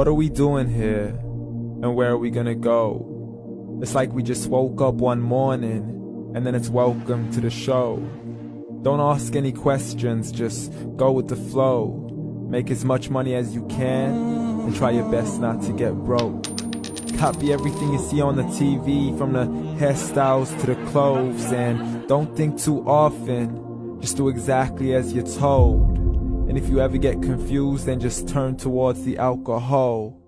What are we doing here? And where are we gonna go? It's like we just woke up one morning, and then it's welcome to the show. Don't ask any questions, just go with the flow. Make as much money as you can, and try your best not to get broke. Copy everything you see on the TV, from the hairstyles to the clothes, and don't think too often, just do exactly as you're told. And if you ever get confused, then just turn towards the alcohol.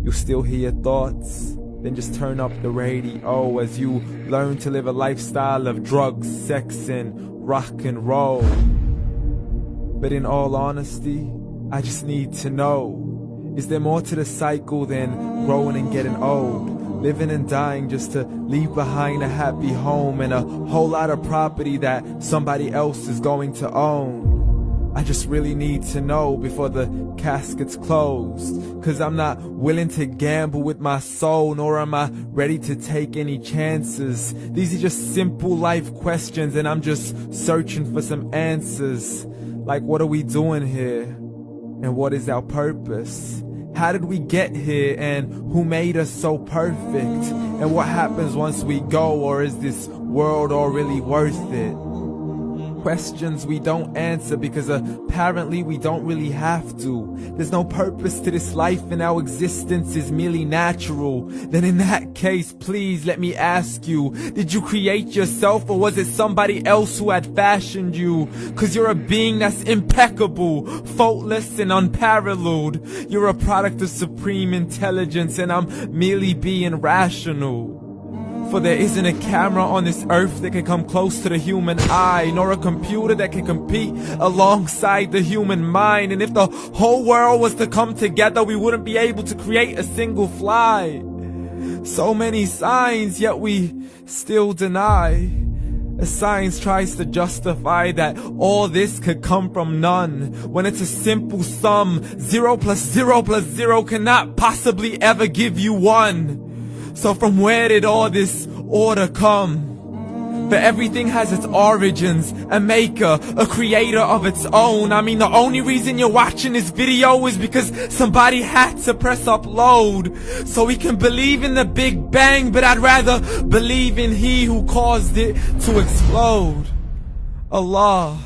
You'll still hear your thoughts, then just turn up the radio as you learn to live a lifestyle of drugs, sex, and rock and roll. But in all honesty, I just need to know, is there more to the cycle than growing and getting old? Living and dying just to leave behind a happy home and a whole lot of property that somebody else is going to own. I just really need to know before the casket's closed, 'cause I'm not willing to gamble with my soul, nor am I ready to take any chances. These are just simple life questions, and I'm just searching for some answers. Like, what are we doing here? And what is our purpose? How did we get here, and who made us so perfect? And what happens once we go, or is this world all really worth it? Questions we don't answer because apparently we don't really have to. There's no purpose to this life and our existence is merely natural. Then in that case, please let me ask you, did you create yourself, or was it somebody else who had fashioned you? 'Cause you're a being that's impeccable, faultless and unparalleled. You're a product of supreme intelligence, and I'm merely being rational. For there isn't a camera on this earth that can come close to the human eye, nor a computer that can compete alongside the human mind. And if the whole world was to come together, we wouldn't be able to create a single fly. So many signs, yet we still deny. As science tries to justify that all this could come from none, when it's a simple sum. 0 plus 0 plus 0 cannot possibly ever give you 1. So from where did all this order come? For everything has its origins, a maker, a creator of its own. I mean, the only reason you're watching this video is because somebody had to press upload. So we can believe in the Big Bang, but I'd rather believe in He who caused it to explode. Allah,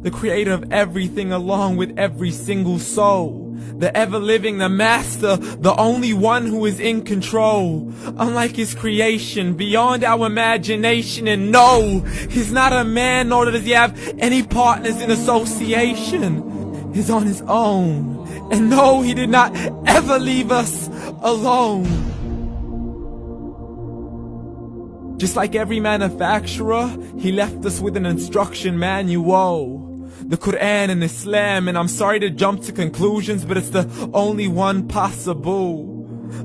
the creator of everything along with every single soul. The ever-living, the master, the only one who is in control. Unlike his creation, beyond our imagination. And no, he's not a man, nor does he have any partners in association. He's on his own. And no, he did not ever leave us alone. Just like every manufacturer, he left us with an instruction manual. The Quran and Islam, and I'm sorry to jump to conclusions, but it's the only one possible.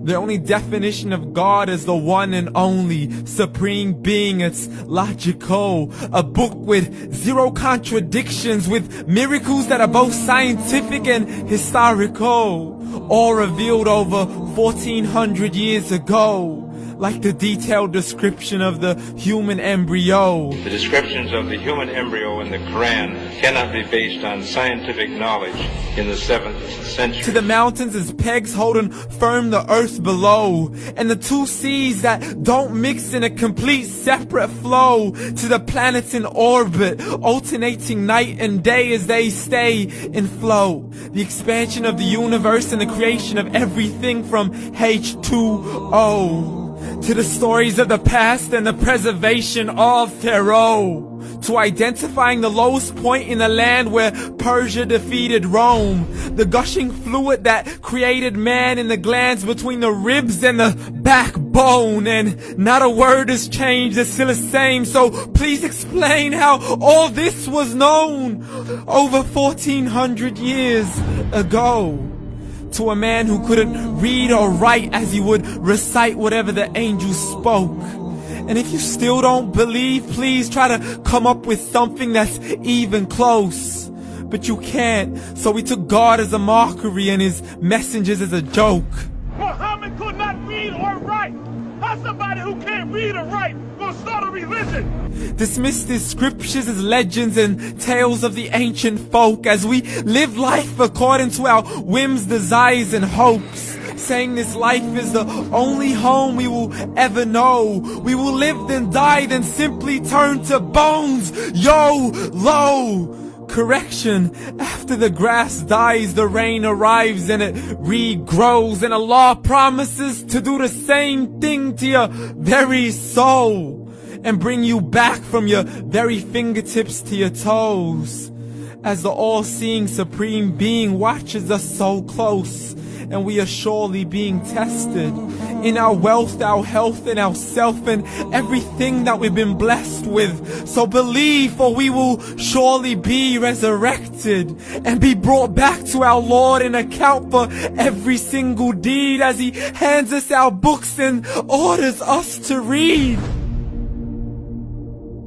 The only definition of God is the one and only supreme being. It's logical, a book with 0 contradictions, with miracles that are both scientific and historical, all revealed over 1400 years ago. Like the detailed description of the human embryo. The descriptions of the human embryo in the Quran cannot be based on scientific knowledge in the 7th century. To the mountains as pegs holding firm the earth below, and the 2 seas that don't mix in a complete separate flow. To the planets in orbit, alternating night and day as they stay in flow. The expansion of the universe and the creation of everything from H2O. To the stories of the past and the preservation of Pharaoh. To identifying the lowest point in the land where Persia defeated Rome. The gushing fluid that created man in the glands between the ribs and the backbone. And not a word has changed, it's still the same. So please explain how all this was known over 1400 years ago. To a man who couldn't read or write, as he would recite whatever the angels spoke. And if you still don't believe, please try to come up with something that's even close. But you can't, so we took God as a mockery and his messengers as a joke. Muhammad could not read or write. How's somebody who can't read or write gonna start a religion? Dismissed his scriptures as legends and tales of the ancient folk, as we live life according to our whims, desires, and hopes. saying this life is the only home we will ever know. We will live then die, then simply turn to bones. YOLO! Correction, after the grass dies, the rain arrives and it regrows, and Allah promises to do the same thing to your very soul and bring you back from your very fingertips to your toes, as the all-seeing supreme being watches us so close, and we are surely being tested in our wealth, our health, and our self, and everything that we've been blessed with. So believe, for we will surely be resurrected and be brought back to our Lord and account for every single deed, as He hands us our books and orders us to read.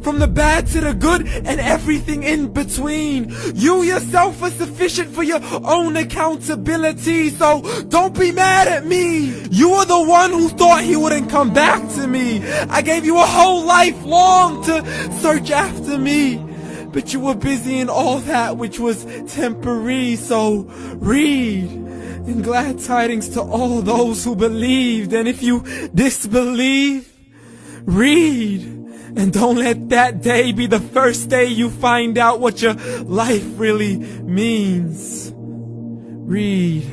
From the bad to the good and everything in between. You yourself are sufficient for your own accountability, so don't be mad at me. You are the one who thought He wouldn't come back to me. I gave you a whole life long to search after me, but you were busy in all that which was temporary. So read, and glad tidings to all those who believed. And if you disbelieve, read. And don't let that day be the first day you find out what your life really means. Read.